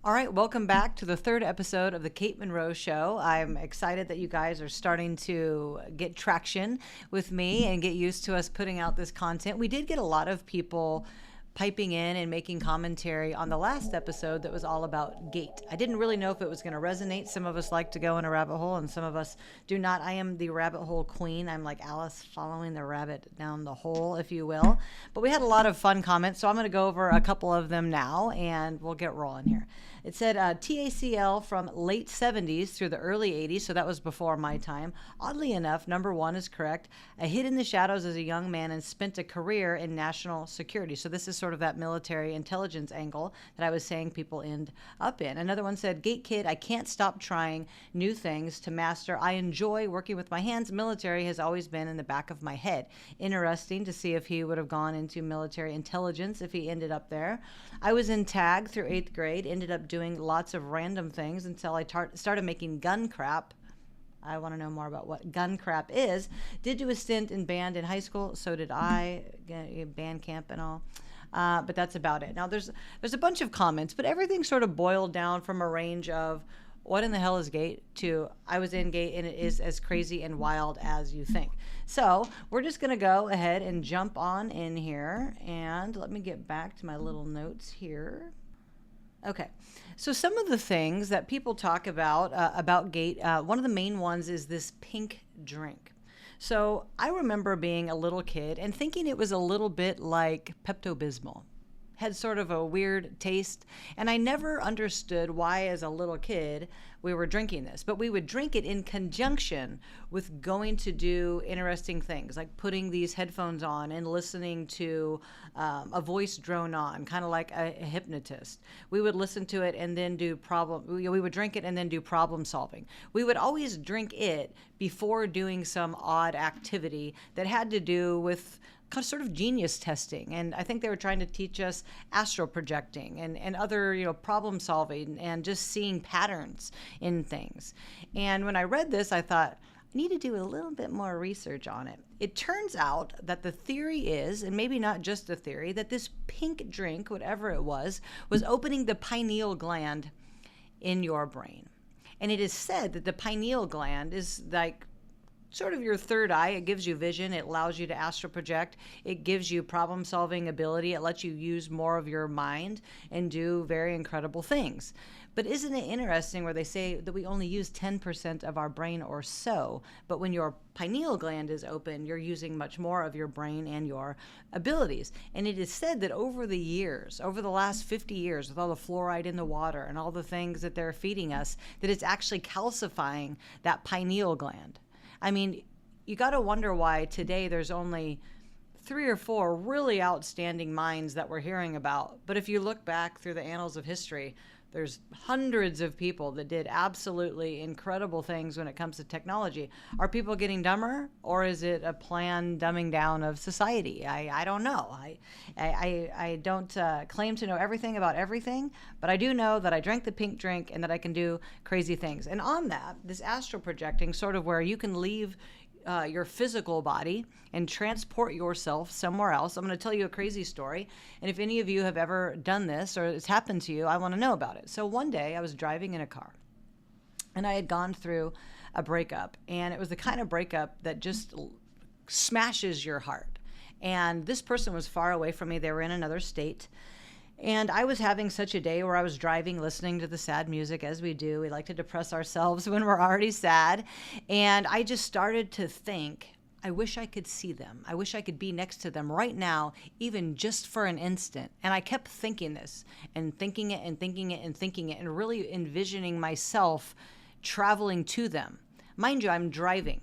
All right, welcome back to the third episode of the Kate Monroe Show. I'm excited that you guys are starting to get traction with me and get used to us putting out this content. We did get a lot of people piping in and making commentary on the last episode that was all about gait. I didn't really know if it was going to resonate. Some of us like to go in a rabbit hole and some of us do not. I am the rabbit hole queen. I'm like Alice following the rabbit down the hole, if you will. But we had a lot of fun comments, so I'm going to go over a couple of them now and we'll get rolling here. It said TACL from late 70s through the early 80s, so that was before my time. Oddly enough, number one is correct. I hid in the shadows as a young man and spent a career in national security. So this is sort of that military intelligence angle that I was saying people end up in. Another one said, Gate Kid, I can't stop trying new things to master. I enjoy working with my hands. Military has always been in the back of my head. Interesting to see if he would have gone into military intelligence if he ended up there. I was in tag through 8th grade, ended up doing lots of random things until I started making gun crap. I want to know more about what gun crap is. Did do a stint in band in high school. So did I, band camp and all. But that's about it. Now, there's a bunch of comments, but everything sort of boiled down from a range of what in the hell is gate to I was in gate and it is as crazy and wild as you think. So we're just going to go ahead and jump on in here. And let me get back to my little notes here. Okay, so some of the things that people talk about gate, one of the main ones is this pink drink. So I remember being a little kid and thinking it was a little bit like Pepto-Bismol. Had sort of a weird taste, and I never understood why as a little kid we were drinking this, but we would drink it in conjunction with going to do interesting things like putting these headphones on and listening to a voice drone on, kind of like a hypnotist. We would listen to it and then we would drink it and then do problem solving. We would always drink it before doing some odd activity that had to do with sort of genius testing. And I think they were trying to teach us astral projecting and other, problem solving and just seeing patterns in things. And when I read this, I thought, I need to do a little bit more research on it. It turns out that the theory is, and maybe not just a theory, that this pink drink, whatever it was opening the pineal gland in your brain. And it is said that the pineal gland is like sort of your third eye. It gives you vision. It allows you to astral project. It gives you problem solving ability. It lets you use more of your mind and do very incredible things. But isn't it interesting where they say that we only use 10% of our brain or so, but when your pineal gland is open, you're using much more of your brain and your abilities. And it is said that over the years, over the last 50 years, with all the fluoride in the water and all the things that they're feeding us, that it's actually calcifying that pineal gland. I mean, you got to wonder why today there's only 3 or 4 really outstanding minds that we're hearing about. But if you look back through the annals of history, there's hundreds of people that did absolutely incredible things when it comes to technology. Are people getting dumber, or is it a planned dumbing down of society? I don't know. I don't claim to know everything about everything, but I do know that I drank the pink drink and that I can do crazy things. And on that, this astral projecting, sort of where you can leave your physical body and transport yourself somewhere else. I'm going to tell you a crazy story. And if any of you have ever done this or it's happened to you, I want to know about it. So one day I was driving in a car and I had gone through a breakup, and it was the kind of breakup that just smashes your heart. And this person was far away from me. They were in another state. And I was having such a day where I was driving, listening to the sad music, as we do. We like to depress ourselves when we're already sad. And I just started to think, I wish I could see them. I wish I could be next to them right now, even just for an instant. And I kept thinking this and thinking it and thinking it and thinking it and really envisioning myself traveling to them. Mind you, I'm driving.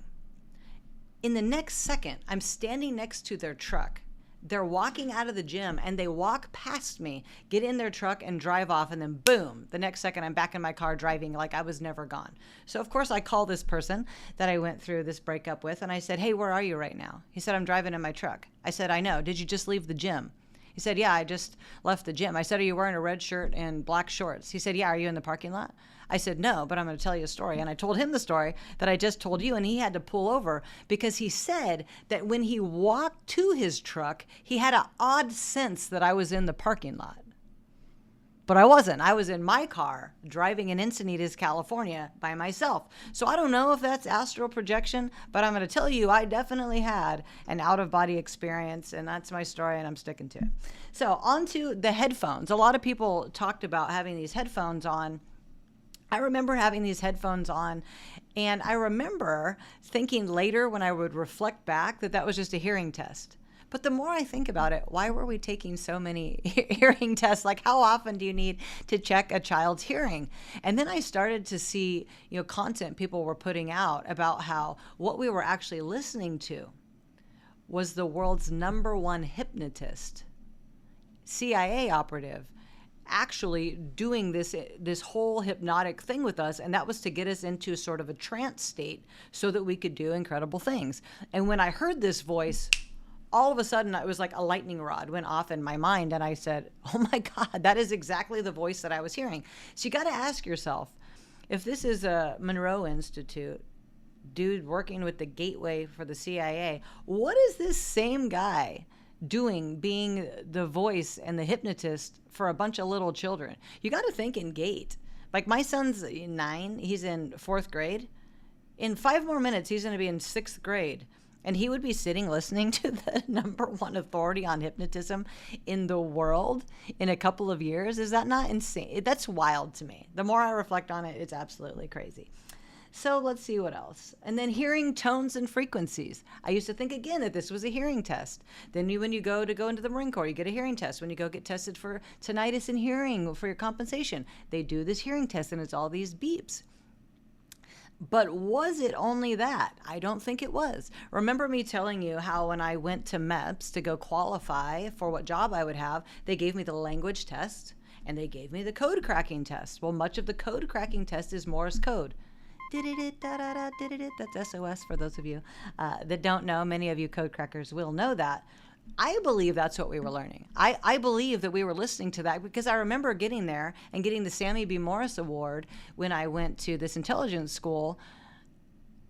In the next second, I'm standing next to their truck. They're walking out of the gym and they walk past me, get in their truck and drive off, and then boom, the next second I'm back in my car driving like I was never gone. So of course I call this person that I went through this breakup with and I said, hey, where are you right now? He said, I'm driving in my truck. I said, I know. Did you just leave the gym? He said, yeah, I just left the gym. I said, are you wearing a red shirt and black shorts? He said, yeah, are you in the parking lot? I said, no, but I'm going to tell you a story. And I told him the story that I just told you, and he had to pull over because he said that when he walked to his truck, he had an odd sense that I was in the parking lot. But I wasn't. I was in my car driving in Encinitas, California by myself. So I don't know if that's astral projection, but I'm going to tell you I definitely had an out-of-body experience, and that's my story, and I'm sticking to it. So on to the headphones. A lot of people talked about having these headphones on. I remember having these headphones on, and I remember thinking later when I would reflect back that was just a hearing test. But the more I think about it, why were we taking so many hearing tests? Like, how often do you need to check a child's hearing? And then I started to see, content people were putting out about how what we were actually listening to was the world's #1 hypnotist, CIA operative, actually doing this whole hypnotic thing with us, and that was to get us into sort of a trance state so that we could do incredible things. And when I heard this voice, all of a sudden, it was like a lightning rod went off in my mind, and I said, oh my God, that is exactly the voice that I was hearing. So you got to ask yourself, if this is a Monroe Institute, dude working with the gateway for the CIA, what is this same guy doing being the voice and the hypnotist for a bunch of little children? You got to think in gate. Like, my son's 9, he's in 4th grade. In 5 more minutes, he's going to be in 6th grade. And he would be sitting listening to the #1 authority on hypnotism in the world in a couple of years. Is that not insane? That's wild to me. The more I reflect on it, it's absolutely crazy. So let's see what else. And then hearing tones and frequencies. I used to think, again, that this was a hearing test. Then when you go into the Marine Corps, you get a hearing test. When you go get tested for tinnitus and hearing for your compensation, they do this hearing test, and it's all these beeps. But was it only that? I don't think it was. Remember me telling you how when I went to MEPS to go qualify for what job I would have, they gave me the language test and they gave me the code cracking test. Well, much of the code cracking test is Morse code. That's SOS for those of you that don't know. Many of you code crackers will know that. I believe that's what we were learning. I believe that we were listening to that because I remember getting there and getting the Sammy B. Morris Award when I went to this intelligence school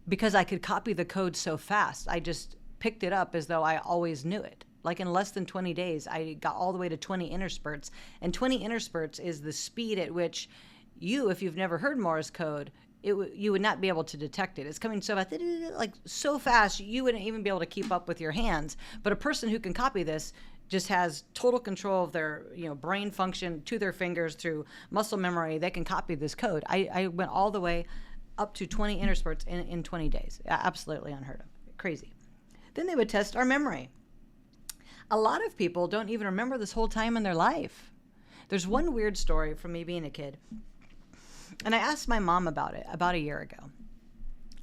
because I could copy the code so fast. I just picked it up as though I always knew it. Like, in less than 20 days, I got all the way to 20 interspurts. And 20 interspurts is the speed at which you, if you've never heard Morse code, you would not be able to detect it. It's coming so fast, like so fast, you wouldn't even be able to keep up with your hands. But a person who can copy this just has total control of their brain function to their fingers through muscle memory. They can copy this code. I went all the way up to 20 interspurts in 20 days. Absolutely unheard of. Crazy. Then they would test our memory. A lot of people don't even remember this whole time in their life. There's one weird story from me being a kid. And I asked my mom about it about a year ago.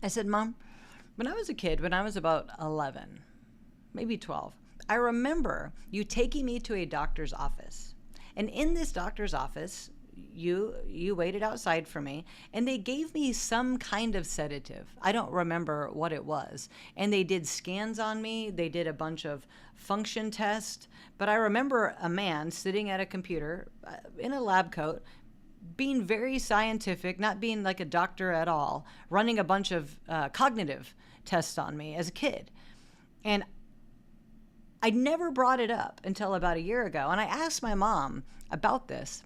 I said, Mom, when I was a kid, when I was about 11, maybe 12, I remember you taking me to a doctor's office. And in this doctor's office, you waited outside for me, and they gave me some kind of sedative. I don't remember what it was. And they did scans on me. They did a bunch of function tests. But I remember a man sitting at a computer in a lab coat, being very scientific, not being like a doctor at all, running a bunch of cognitive tests on me as a kid. And I never brought it up until about a year ago. And I asked my mom about this.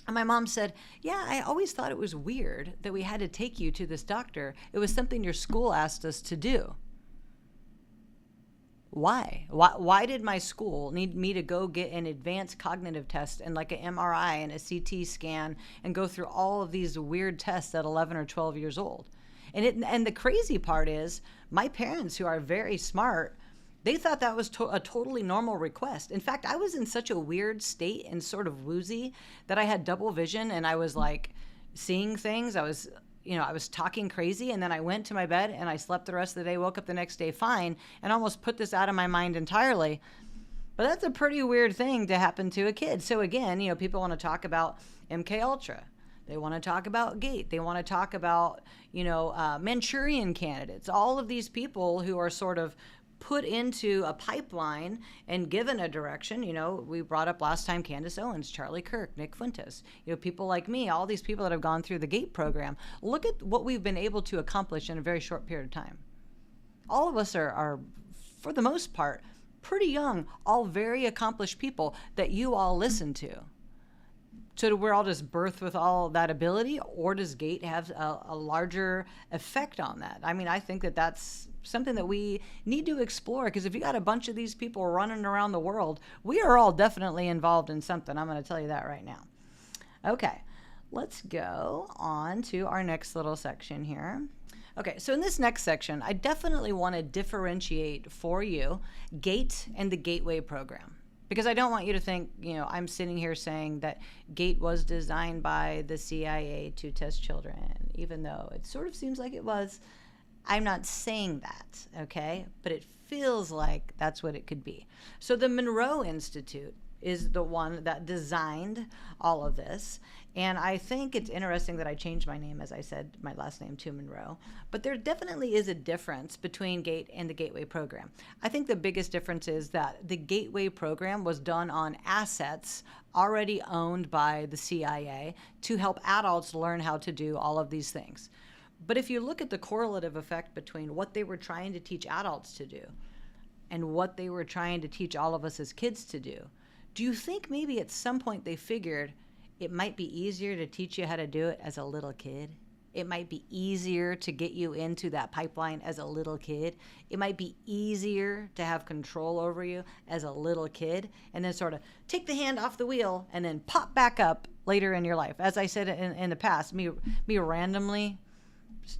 And my mom said, yeah, I always thought it was weird that we had to take you to this doctor. It was something your school asked us to do. Why did my school need me to go get an advanced cognitive test and like an MRI and a CT scan and go through all of these weird tests at 11 or 12 years old? And the crazy part is my parents, who are very smart, they thought that was a totally normal request. In fact, I was in such a weird state and sort of woozy that I had double vision and I was like seeing things. I was talking crazy, and then I went to my bed and I slept the rest of the day, woke up the next day fine, and almost put this out of my mind entirely. But that's a pretty weird thing to happen to a kid. So again, people want to talk about MK Ultra. They want to talk about GATE. They want to talk about, Manchurian candidates. All of these people who are sort of put into a pipeline and given a direction. We brought up last time Candace Owens, Charlie Kirk, Nick Fuentes, people like me, all these people that have gone through the GATE program. Look at what we've been able to accomplish in a very short period of time. All of us are for the most part, pretty young, all very accomplished people that you all listen to. So we're all just birthed with all that ability, or does GATE have a larger effect on that? I mean, I think that that's something that we need to explore, because if you got a bunch of these people running around the world, we are all definitely involved in something. I'm going to tell you that right now. Okay, let's go on to our next little section here. Okay, so in this next section, I definitely want to differentiate for you GATE and the Gateway program. Because I don't want you to think, I'm sitting here saying that GATE was designed by the CIA to test children, even though it sort of seems like it was. I'm not saying that, okay? But it feels like that's what it could be. So the Monroe Institute is the one that designed all of this. And I think it's interesting that I changed my name, as I said, my last name to Monroe. But there definitely is a difference between GATE and the Gateway program. I think the biggest difference is that the Gateway program was done on assets already owned by the CIA to help adults learn how to do all of these things. But if you look at the correlative effect between what they were trying to teach adults to do and what they were trying to teach all of us as kids to do you think maybe at some point they figured it might be easier to teach you how to do it as a little kid? It might be easier to get you into that pipeline as a little kid. It might be easier to have control over you as a little kid, and then sort of take the hand off the wheel and then pop back up later in your life. As I said in the past, me randomly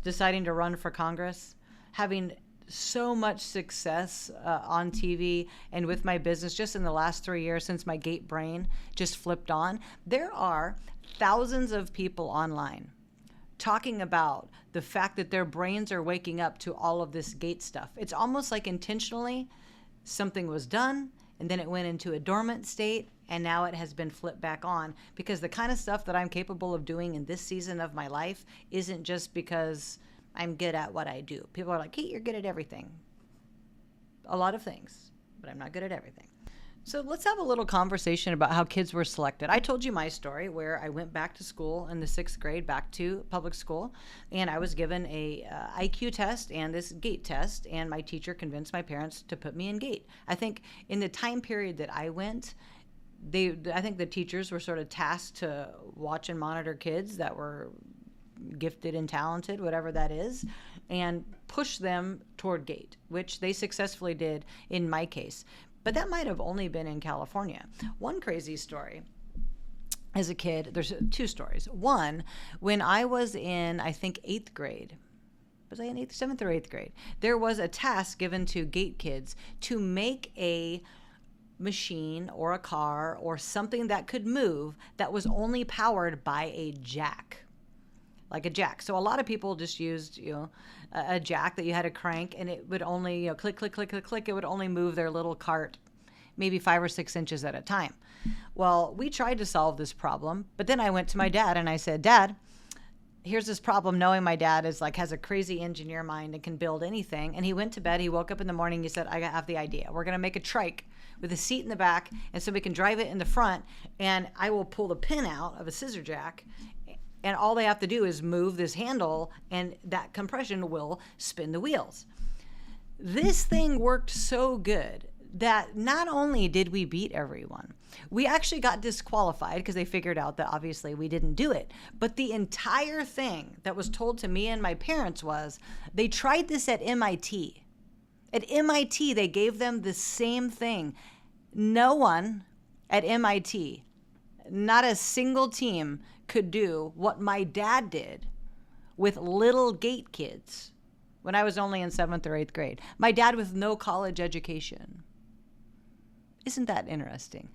deciding to run for Congress, having so much success on TV and with my business just in the last 3 years since my GATE brain just flipped on. There are thousands of people online talking about the fact that their brains are waking up to all of this GATE stuff. It's almost like intentionally something was done and then it went into a dormant state and now it has been flipped back on, because the kind of stuff that I'm capable of doing in this season of my life isn't just because I'm good at what I do. People are like, Kate, you're good at everything. A lot of things, but I'm not good at everything. So let's have a little conversation about how kids were selected. I told you my story where I went back to school in the 6th grade, back to public school, and I was given a IQ test and this GATE test, and my teacher convinced my parents to put me in GATE. I think in the time period that I went, I think the teachers were sort of tasked to watch and monitor kids that were gifted and talented, whatever that is, and push them toward GATE, which they successfully did in my case. But that might have only been in California. One crazy story. As a kid, there's 2 stories. One, when I was in, I think, 8th grade, was I in 7th or 8th grade? There was a task given to GATE kids to make a machine or a car or something that could move that was only powered by a jack. Like a jack. So a lot of people just used, a jack that you had to crank, and it would only, click, click, click, click, click. It would only move their little cart maybe 5 or 6 inches at a time. Well, we tried to solve this problem, but then I went to my dad and I said, Dad, here's this problem, knowing my dad has a crazy engineer mind and can build anything. And he went to bed. He woke up in the morning. He said, I have the idea. We're going to make a trike with a seat in the back, and so we can drive it in the front, and I will pull the pin out of a scissor jack, and all they have to do is move this handle, and that compression will spin the wheels. This thing worked so good that not only did we beat everyone, we actually got disqualified because they figured out that obviously we didn't do it. But the entire thing that was told to me and my parents was they tried this at MIT. At MIT, they gave them the same thing. No one at MIT, not a single team, could do what my dad did with little GATE kids when I was only in 7th or 8th grade. My dad with no college education. Isn't that interesting?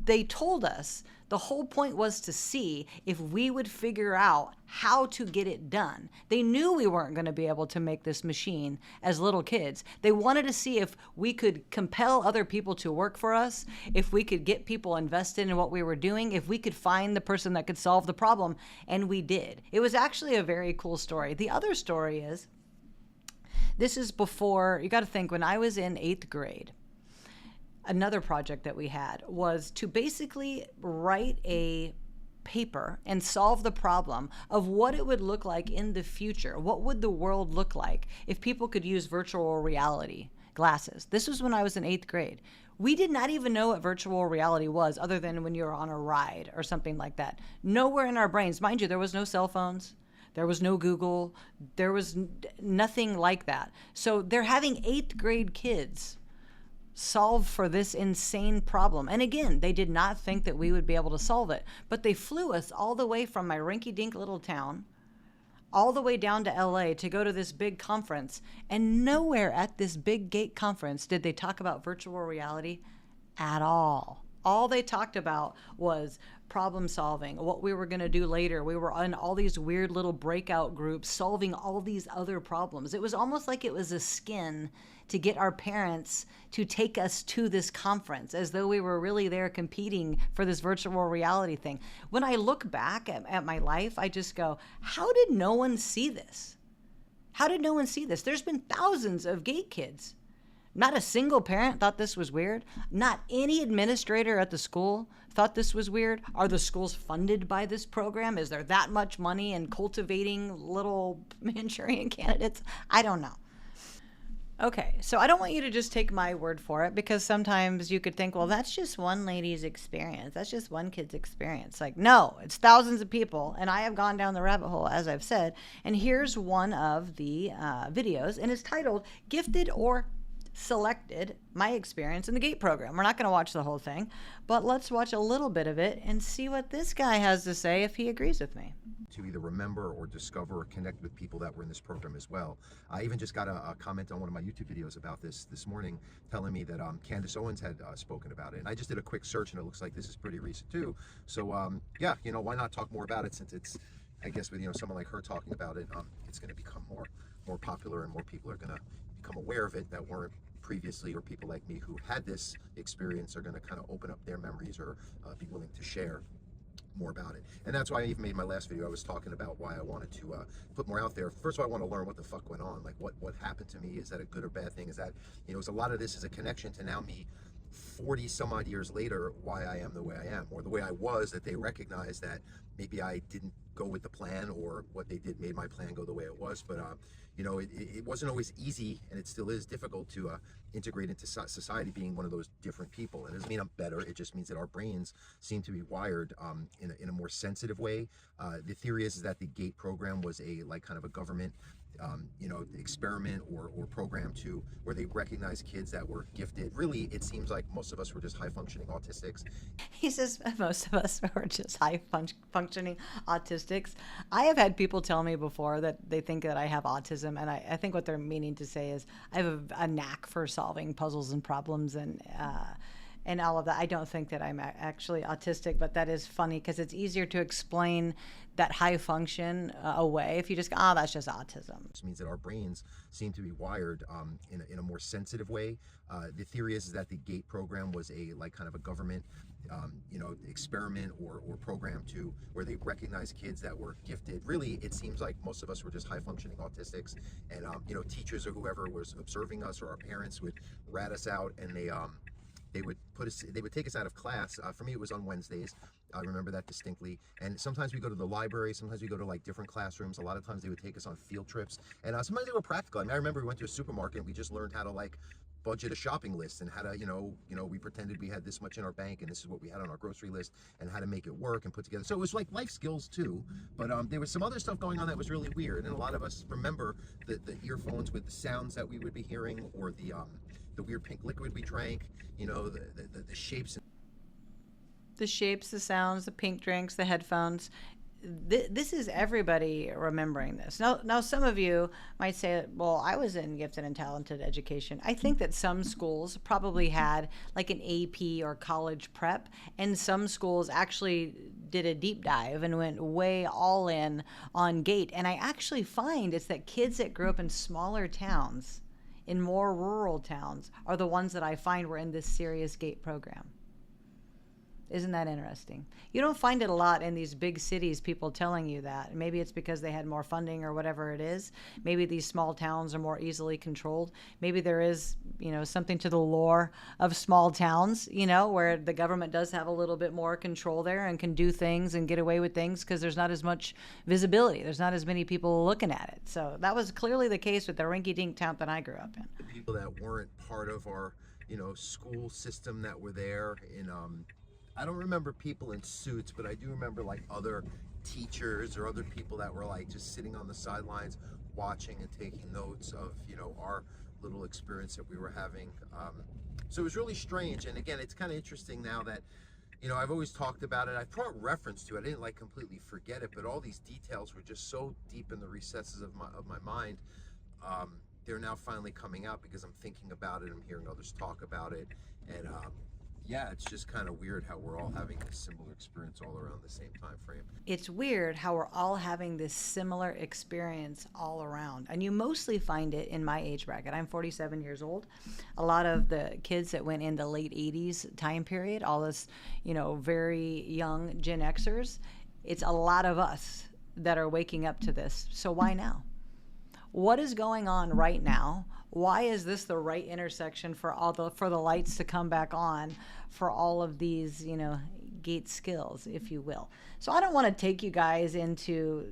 They told us the whole point was to see if we would figure out how to get it done. They knew we weren't going to be able to make this machine as little kids. They wanted to see if we could compel other people to work for us, if we could get people invested in what we were doing, if we could find the person that could solve the problem, and we did. It was actually a very cool story. The other story is, this is before, you got to think, when I was in 8th grade, another project that we had was to basically write a paper and solve the problem of what it would look like in the future. What would the world look like if people could use virtual reality glasses? This was when I was in 8th grade. We did not even know what virtual reality was other than when you were on a ride or something like that. Nowhere in our brains. Mind you, there was no cell phones. There was no Google. There was nothing like that. So they're having 8th grade kids solve for this insane problem. And again, they did not think that we would be able to solve it. But they flew us all the way from my rinky-dink little town all the way down to LA to go to this big conference. And nowhere at this big gate conference did they talk about virtual reality at all. All they talked about was problem solving, what we were going to do later. We were on all these weird little breakout groups solving all these other problems. It was almost like it was a skin to get our parents to take us to this conference, as though we were really there competing for this virtual reality thing. When I look back at my life, I just go, how did no one see this? How did no one see this? There's been thousands of gate kids. Not a single parent thought this was weird. Not any administrator at the school thought this was weird. Are the schools funded by this program? Is there that much money in cultivating little Manchurian candidates? I don't know. Okay, so I don't want you to just take my word for it, because sometimes you could think, well, that's just one lady's experience. That's just one kid's experience. Like, no, it's thousands of people, and I have gone down the rabbit hole, as I've said. And here's one of the videos, and it's titled Gifted or Selected, My Experience in the GATE program. We're not going to watch the whole thing, but let's watch a little bit of it and see what this guy has to say, if he agrees with me. To either remember or discover or connect with people that were in this program as well. I even just got a comment on one of my YouTube videos about this morning, telling me that Candace Owens had spoken about it. And I just did a quick search, and it looks like this is pretty recent too. So yeah, why not talk more about it, since it's, I guess with someone like her talking about it, it's going to become more popular, and more people are going to become aware of it that weren't previously, or people like me who had this experience are going to kind of open up their memories, or be willing to share more about it. And that's why I even made my last video. I was talking about why I wanted to put more out there. First of all, I want to learn what the fuck went on, like what happened to me. Is that a good or bad thing? Is that, is a lot of this is a connection to now me 40 some odd years later, why I am the way I am, or the way I was, that they recognize that maybe I didn't go with the plan, or what they did made my plan go the way it was. But it wasn't always easy, and it still is difficult to integrate into society, being one of those different people. It doesn't mean I'm better. It just means that our brains seem to be wired in a more sensitive way. The theory is that the GATE program was a kind of a government experiment or program where they recognize kids that were gifted. Really, it seems like most of us were just high functioning autistics. He says most of us were just high functioning autistics. I have had people tell me before that they think that I have autism, and I think what they're meaning to say is I have a knack for solving puzzles and problems and all of that. I don't think that I'm actually autistic, but that is funny, because it's easier to explain that high function away if you just go, that's just autism. This means that our brains seem to be wired in a more sensitive way. The theory is that the GATE program was a kind of a government experiment or program where they recognize kids that were gifted. Really, it seems like most of us were just high functioning autistics, and teachers or whoever was observing us, or our parents would rat us out, and they would take us out of class. For me, it was on Wednesdays. I remember that distinctly. And sometimes we go to the library, sometimes we go to different classrooms. A lot of times they would take us on field trips, and sometimes they were practical. I remember we went to a supermarket and we just learned how to budget a shopping list, and how to we pretended we had this much in our bank, and this is what we had on our grocery list, and how to make it work and put together. So it was like life skills too, but there was some other stuff going on that was really weird. And a lot of us remember the earphones with the sounds that we would be hearing, or the weird pink liquid we drank, the shapes. The shapes, the sounds, the pink drinks, the headphones. This is everybody remembering this. Now, some of you might say, well, I was in gifted and talented education. I think that some schools probably had an AP or college prep, and some schools actually did a deep dive and went way all in on GATE. And I actually find it's that kids that grew up in smaller towns, in more rural towns, are the ones that I find were in this serious GATE program. Isn't that interesting? You don't find it a lot in these big cities, people telling you that. Maybe it's because they had more funding or whatever it is. Maybe these small towns are more easily controlled. Maybe there is, something to the lore of small towns, where the government does have a little bit more control there and can do things and get away with things because there's not as much visibility. There's not as many people looking at it. So that was clearly the case with the rinky-dink town that I grew up in. The people that weren't part of our school system that were there. I don't remember people in suits, but I do remember like other teachers or other people that were like just sitting on the sidelines watching and taking notes of our little experience that we were having. So it was really strange. And again, it's kind of interesting now that I've always talked about it. I've brought reference to it. I didn't like completely forget it, but all these details were just so deep in the recesses of my mind. They're now finally coming out because I'm thinking about it. I'm hearing others talk about it, and yeah, it's just kind of weird how we're all having this similar experience all around the same time frame. It's weird how we're all having this similar experience all around. And you mostly find it in my age bracket. I'm 47 years old. A lot of the kids that went in the late 80s time period, all this, very young Gen Xers, it's a lot of us that are waking up to this. So why now? What is going on right now? Why is this the right intersection for the lights to come back on for all of these, gate skills, if you will? So I don't want to take you guys into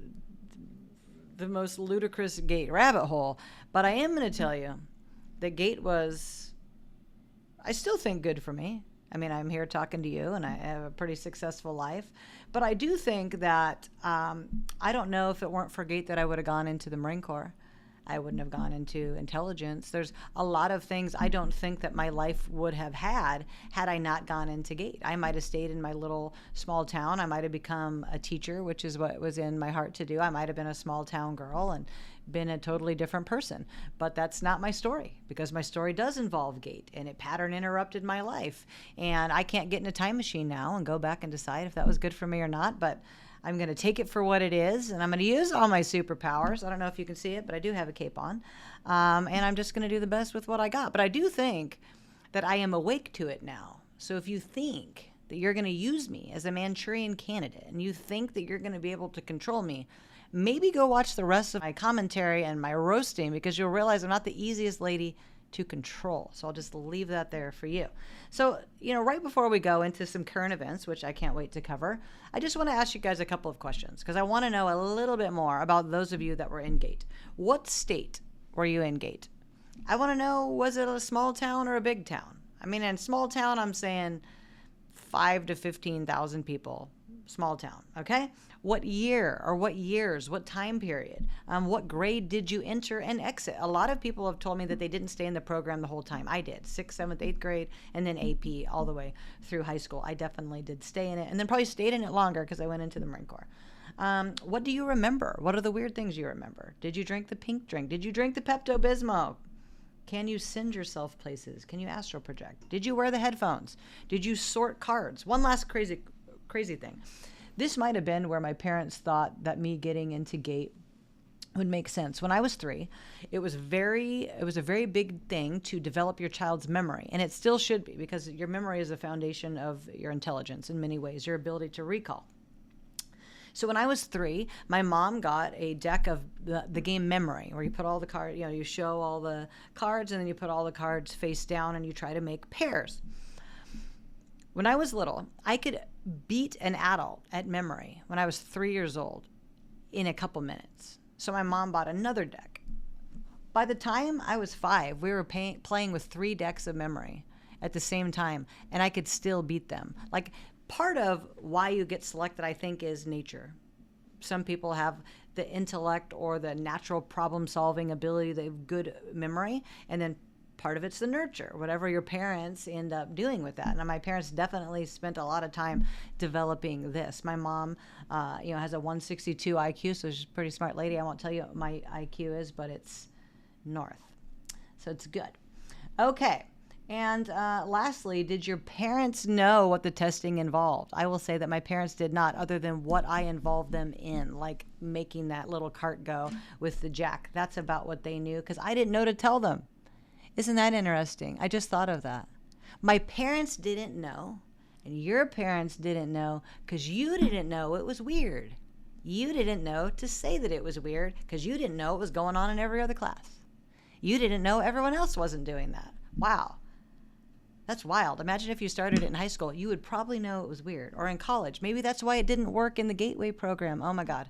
the most ludicrous gate rabbit hole, but I am going to tell you that gate was, I still think, good for me. I mean, I'm here talking to you, and I have a pretty successful life. But I do think that I don't know if it weren't for gate that I would have gone into the Marine Corps. I wouldn't have gone into intelligence. There's a lot of things I don't think that my life would have had I not gone into gate. I might have stayed in my little small town. I might have become a teacher, which is what was in my heart to do. I might have been a small town girl and been a totally different person. But that's not my story, because my story does involve gate, and it pattern interrupted my life. And I can't get in a time machine now and go back and decide if that was good for me or not. But I'm going to take it for what it is, and I'm going to use all my superpowers. I don't know if you can see it, but I do have a cape on. And I'm just going to do the best with what I got. But I do think that I am awake to it now. So if you think that you're going to use me as a Manchurian candidate, and you think that you're going to be able to control me, maybe go watch the rest of my commentary and my roasting, because you'll realize I'm not the easiest lady to control. So I'll just leave that there for you. So, right before we go into some current events, which I can't wait to cover, I just want to ask you guys a couple of questions, because I want to know a little bit more about those of you that were in gate. What state were you in gate? I want to know, was it a small town or a big town? I mean, in small town, I'm saying 5 to 15,000 people. Small town, okay? What year or what years, what time period? What grade did you enter and exit? A lot of people have told me that they didn't stay in the program the whole time. I did, 6th, 7th, 8th grade, and then AP all the way through high school. I definitely did stay in it, and then probably stayed in it longer because I went into the Marine Corps. What do you remember? What are the weird things you remember? Did you drink the pink drink? Did you drink the Pepto-Bismol? Can you send yourself places? Can you astral project? Did you wear the headphones? Did you sort cards? One last crazy thing. This might have been where my parents thought that me getting into gate would make sense. When I was 3, it was a very big thing to develop your child's memory, and it still should be, because your memory is the foundation of your intelligence in many ways, your ability to recall. So when I was 3, my mom got a deck of the game Memory, where you put all the cards, you show all the cards, and then you put all the cards face down, and you try to make pairs. When I was little, I could beat an adult at Memory when I was 3 years old in a couple minutes. So my mom bought another deck. By the time I was 5, we were playing with 3 decks of Memory at the same time, and I could still beat them. Like, part of why you get selected, I think, is nature. Some people have the intellect or the natural problem-solving ability, they have good memory, and then part of it's the nurture, whatever your parents end up doing with that. And my parents definitely spent a lot of time developing this. My mom, has a 162 IQ, so she's a pretty smart lady. I won't tell you what my IQ is, but it's north. So it's good. Okay. And lastly, did your parents know what the testing involved? I will say that my parents did not, other than what I involved them in, like making that little cart go with the jack. That's about what they knew, because I didn't know to tell them. Isn't that interesting? I just thought of that. My parents didn't know, and your parents didn't know, because you didn't know it was weird. You didn't know to say that it was weird, because you didn't know it was going on in every other class. You didn't know everyone else wasn't doing that. Wow. That's wild. Imagine if you started it in high school. You would probably know it was weird. Or in college. Maybe that's why it didn't work in the Gateway program. Oh my God.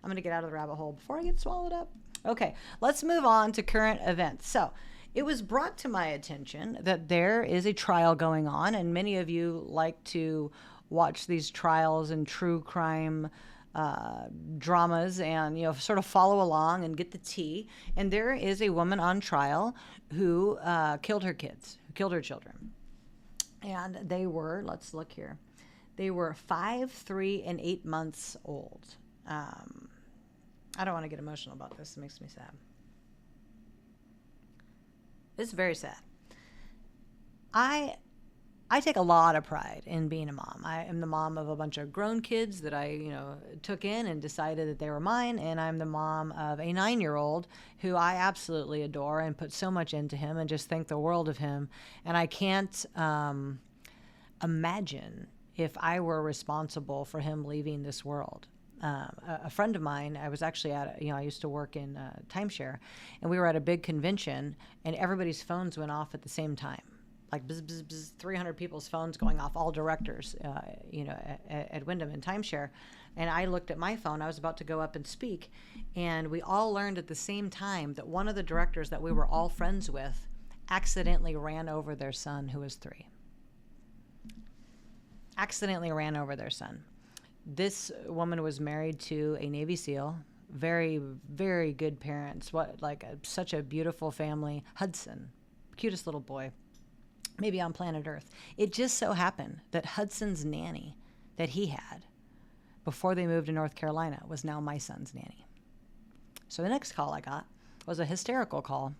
I'm going to get out of the rabbit hole before I get swallowed up. Okay, let's move on to current events. So, it was brought to my attention that there is a trial going on, and many of you like to watch these trials and true crime dramas and, sort of follow along and get the tea. And there is a woman on trial who killed her kids, who killed her children. And they were, let's look here, they were 5, 3, and 8 months old. I don't want to get emotional about this. It makes me sad. It's very sad. I take a lot of pride in being a mom. I am the mom of a bunch of grown kids that I, took in and decided that they were mine. And I'm the mom of a 9-year-old who I absolutely adore and put so much into him and just think the world of him. And I can't imagine if I were responsible for him leaving this world. A friend of mine, I was actually I used to work in timeshare, and we were at a big convention, and everybody's phones went off at the same time. Like bzz, bzz, bzz, 300 people's phones going off, all directors, at Wyndham in timeshare. And I looked at my phone. I was about to go up and speak, and we all learned at the same time that one of the directors that we were all friends with accidentally ran over their son, who was 3. Accidentally ran over their son. This woman was married to a Navy SEAL, very, very good parents. Such a beautiful family. Hudson, cutest little boy, maybe on planet Earth. It just so happened that Hudson's nanny that he had before they moved to North Carolina was now my son's nanny. So the next call I got was a hysterical call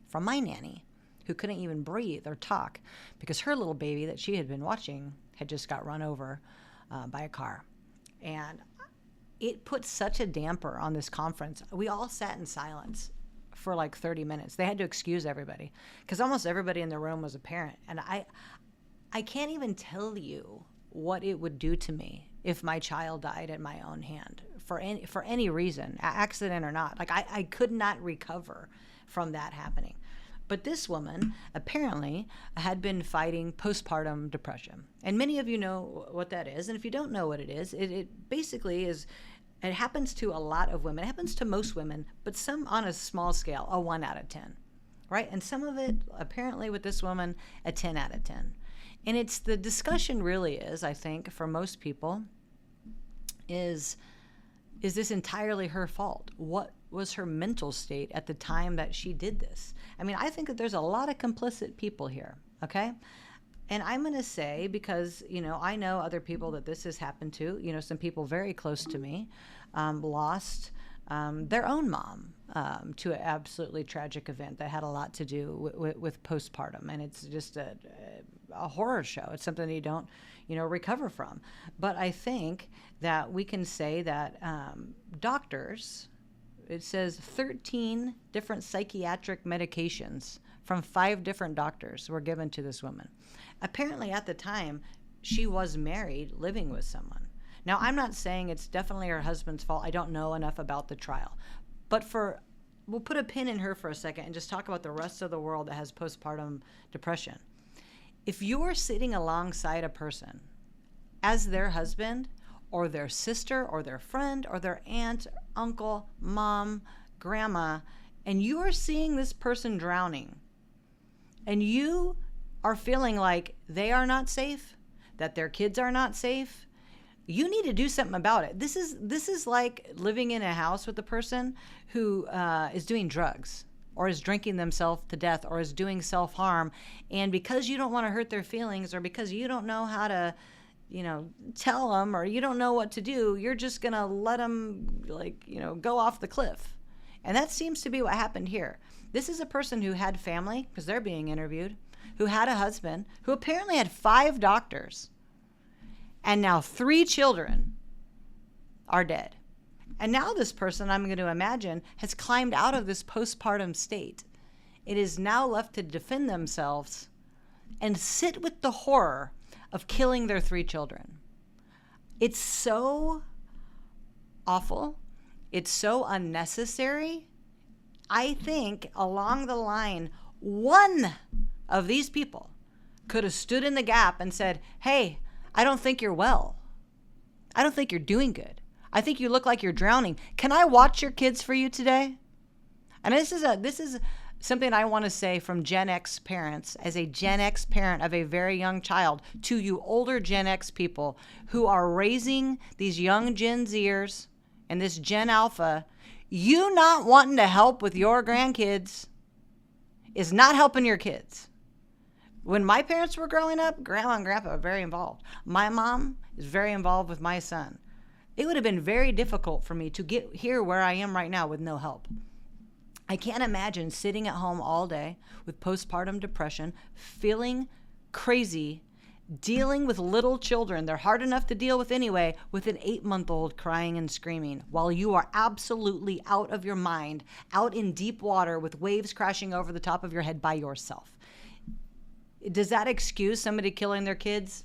from my nanny, who couldn't even breathe or talk because her little baby that she had been watching had just got run over by a car. And it put such a damper on this conference. We all sat in silence for like 30 minutes. They had to excuse everybody because almost everybody in the room was a parent. And I can't even tell you what it would do to me if my child died at my own hand for any reason, accident or not. Like I could not recover from that happening. But this woman apparently had been fighting postpartum depression. And many of you know what that is. And if you don't know what it is, it basically is, it happens to a lot of women. It happens to most women, but some on a small scale, a 1 out of 10, right? And some of it, apparently with this woman, a 10 out of 10. And it's the discussion really is, I think, for most people, is this entirely her fault? What was her mental state at the time that she did this? I mean, I think that there's a lot of complicit people here, okay? And I'm going to say, because, I know other people that this has happened to, some people very close to me lost their own mom to an absolutely tragic event that had a lot to do with postpartum. And it's just a horror show. It's something that you don't, recover from. But I think that we can say that doctors, it says 13 different psychiatric medications from 5 different doctors were given to this woman. Apparently at the time, she was married, living with someone. Now, I'm not saying it's definitely her husband's fault. I don't know enough about the trial. But we'll put a pin in her for a second and just talk about the rest of the world that has postpartum depression. If you're sitting alongside a person as their husband or their sister or their friend or their aunt, uncle, mom, grandma, and you are seeing this person drowning, and you are feeling like they are not safe, that their kids are not safe, you need to do something about it. This is like living in a house with a person who is doing drugs or is drinking themselves to death or is doing self-harm. And because you don't want to hurt their feelings or because you don't know how to, tell them or you don't know what to do, you're just going to let them go off the cliff. And that seems to be what happened here. This is a person who had family, because they're being interviewed, who had a husband, who apparently had 5 doctors, and now 3 children are dead. And now this person, I'm going to imagine, has climbed out of this postpartum state. It is now left to defend themselves and sit with the horror of killing their 3 children. It's so awful. It's so unnecessary. I think along the line, one of these people could have stood in the gap and said, hey, I don't think you're well. I don't think you're doing good. I think you look like you're drowning. Can I watch your kids for you today? And this is something I want to say from Gen X parents, as a Gen X parent of a very young child, to you older Gen X people who are raising these young Gen Zers and this Gen Alpha, you not wanting to help with your grandkids is not helping your kids. When my parents were growing up, Grandma and Grandpa were very involved. My mom is very involved with my son. It would have been very difficult for me to get here where I am right now with no help. I can't imagine sitting at home all day with postpartum depression, feeling crazy, dealing with little children. They're hard enough to deal with anyway, with an 8-month-old crying and screaming while you are absolutely out of your mind, out in deep water with waves crashing over the top of your head by yourself. Does that excuse somebody killing their kids?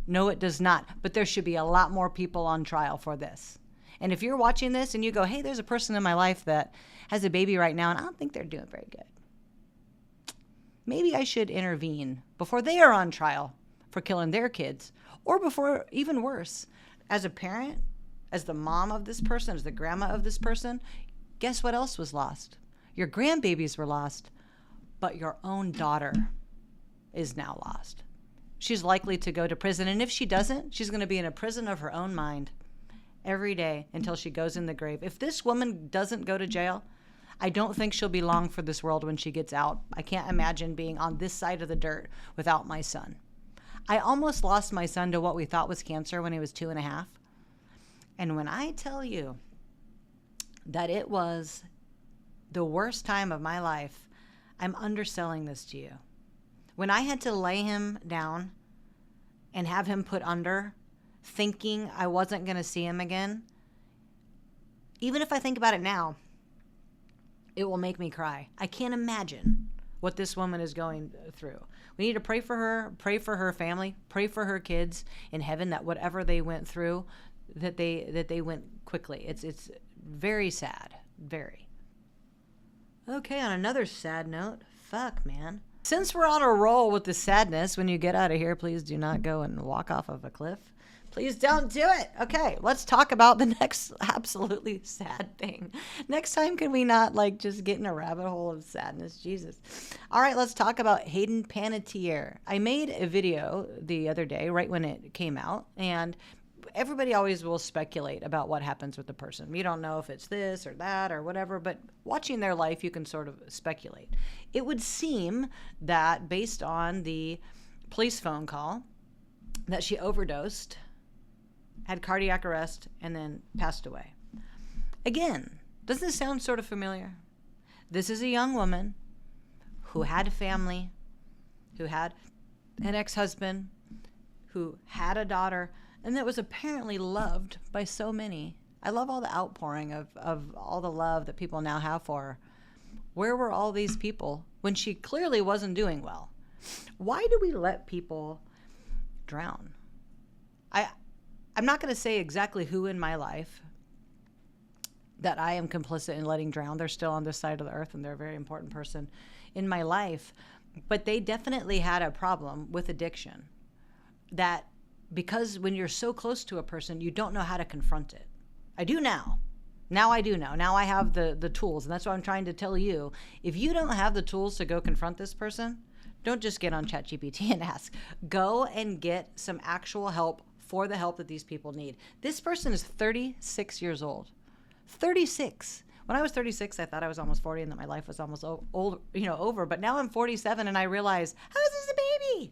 No, it does not. But there should be a lot more people on trial for this. And if you're watching this and you go, hey, there's a person in my life that has a baby right now and I don't think they're doing very good, maybe I should intervene before they are on trial for killing their kids, or before, even worse, as a parent, as the mom of this person, as the grandma of this person, guess what else was lost? Your grandbabies were lost, but your own daughter is now lost. She's likely to go to prison, and if she doesn't, she's going to be in a prison of her own mind every day until she goes in the grave. If this woman doesn't go to jail, I don't think she'll be long for this world when she gets out. I can't imagine being on this side of the dirt without my son. I almost lost my son to what we thought was cancer when he was 2.5. And when I tell you that it was the worst time of my life, I'm underselling this to you. When I had to lay him down and have him put under, thinking I wasn't going to see him again, even if I think about it now, it will make me cry. I can't imagine what this woman is going through. We need to pray for her family, pray for her kids in heaven, that whatever they went through, that they went quickly. It's very sad, very. Okay, on another sad note, fuck, man. Since we're on a roll with the sadness, when you get out of here, please do not go and walk off of a cliff. Please don't do it. Okay, let's talk about the next absolutely sad thing. Next time, can we not just get in a rabbit hole of sadness? Jesus. All right, let's talk about Hayden Panettiere. I made a video the other day, right when it came out, and everybody always will speculate about what happens with the person. You don't know if it's this or that or whatever, but watching their life, you can sort of speculate. It would seem that based on the police phone call, that she overdosed, had cardiac arrest, and then passed away. Again, doesn't this sound sort of familiar? This is a young woman who had a family, who had an ex-husband, who had a daughter, and that was apparently loved by so many. I love all the outpouring of all the love that people now have for her. Where were all these people when she clearly wasn't doing well? Why do we let people drown? I'm not going to say exactly who in my life that I am complicit in letting drown. They're still on this side of the earth, and they're a very important person in my life. But they definitely had a problem with addiction, that because when you're so close to a person, you don't know how to confront it. I do now. Now I do know. Now I have the tools, and that's what I'm trying to tell you. If you don't have the tools to go confront this person, don't just get on ChatGPT and ask. Go and get some actual help for the help that these people need. This person is 36 years old. 36. When I was 36, I thought I was almost 40 and that my life was almost over. But now I'm 47 and I realize, how is this a baby?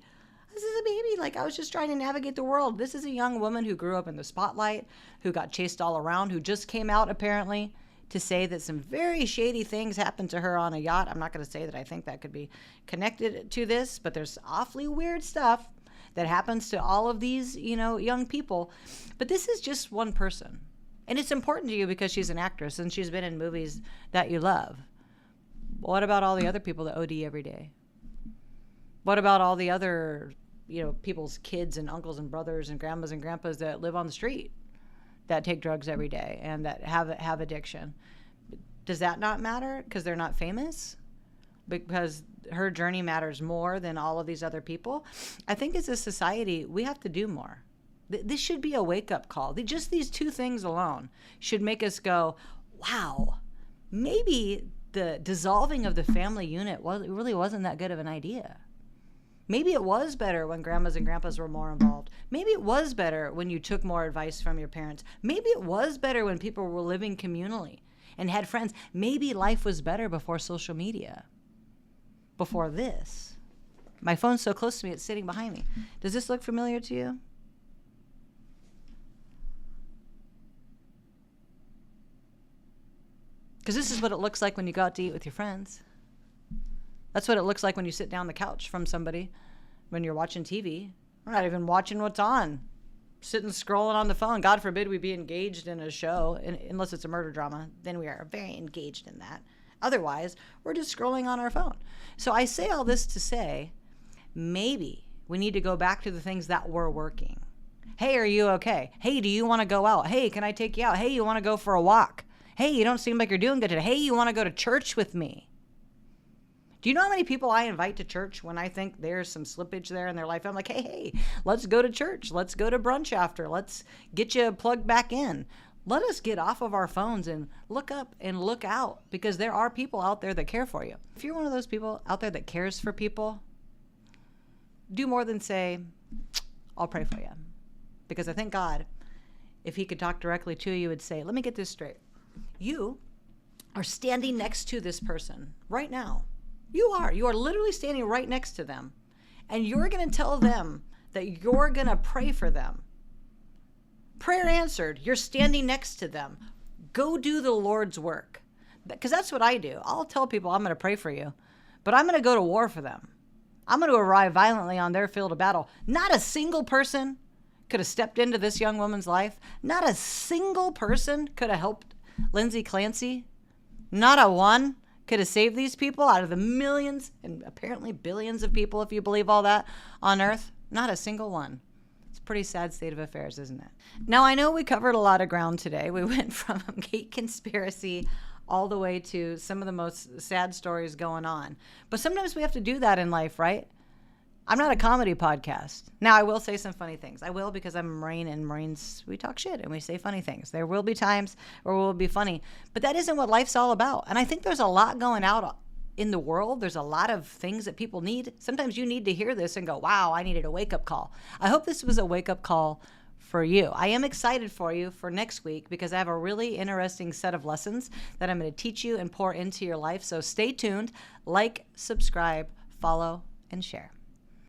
This is a baby. I was just trying to navigate the world. This is a young woman who grew up in the spotlight, who got chased all around, who just came out apparently to say that some very shady things happened to her on a yacht. I'm not going to say that I think that could be connected to this, but there's awfully weird stuff that happens to all of these, young people. But this is just one person. And it's important to you because she's an actress and she's been in movies that you love. What about all the other people that OD every day? What about all the other, people's kids and uncles and brothers and grandmas and grandpas that live on the street, that take drugs every day and that have addiction? Does that not matter because they're not famous? Because her journey matters more than all of these other people? I think as a society, we have to do more. This should be a wake-up call. Just these two things alone should make us go, wow, maybe the dissolving of the family unit really wasn't that good of an idea. Maybe it was better when grandmas and grandpas were more involved. Maybe it was better when you took more advice from your parents. Maybe it was better when people were living communally and had friends. Maybe life was better before social media, before this. My phone's so close to me, it's sitting behind me. Does this look familiar to you? Because this is what it looks like when you go out to eat with your friends. That's what it looks like when you sit down on the couch from somebody, when you're watching TV. We're not even watching what's on. Sitting scrolling on the phone. God forbid we be engaged in a show, unless it's a murder drama. Then we are very engaged in that. Otherwise, we're just scrolling on our phone. So I say all this to say, maybe we need to go back to the things that were working. Hey, are you okay? Hey, do you want to go out? Hey, can I take you out? Hey, you want to go for a walk? Hey, you don't seem like you're doing good today. Hey, you want to go to church with me? Do you know how many people I invite to church when I think there's some slippage there in their life? I'm like, hey, let's go to church. Let's go to brunch after. Let's get you plugged back in. Let us get off of our phones and look up and look out, because there are people out there that care for you. If you're one of those people out there that cares for people, do more than say, I'll pray for you. Because I thank God, if he could talk directly to you, would say, let me get this straight. You are standing next to this person right now. You are literally standing right next to them, and you're going to tell them that you're going to pray for them. Prayer answered. You're standing next to them. Go do the Lord's work, because that's what I do. I'll tell people I'm going to pray for you, but I'm going to go to war for them. I'm going to arrive violently on their field of battle. Not a single person could have stepped into this young woman's life. Not a single person could have helped Lindsay Clancy. Not a one could have saved these people out of the millions and apparently billions of people, if you believe all that, on earth. Not a single one. It's a pretty sad state of affairs, isn't it? Now, I know we covered a lot of ground today. We went from Kate conspiracy all the way to some of the most sad stories going on. But sometimes we have to do that in life, right? I'm not a comedy podcast. Now, I will say some funny things. I will, because I'm a Marine, and Marines, we talk shit and we say funny things. There will be times where we'll be funny, but that isn't what life's all about. And I think there's a lot going out in the world. There's a lot of things that people need. Sometimes you need to hear this and go, wow, I needed a wake-up call. I hope this was a wake-up call for you. I am excited for you for next week, because I have a really interesting set of lessons that I'm going to teach you and pour into your life. So stay tuned, like, subscribe, follow, and share.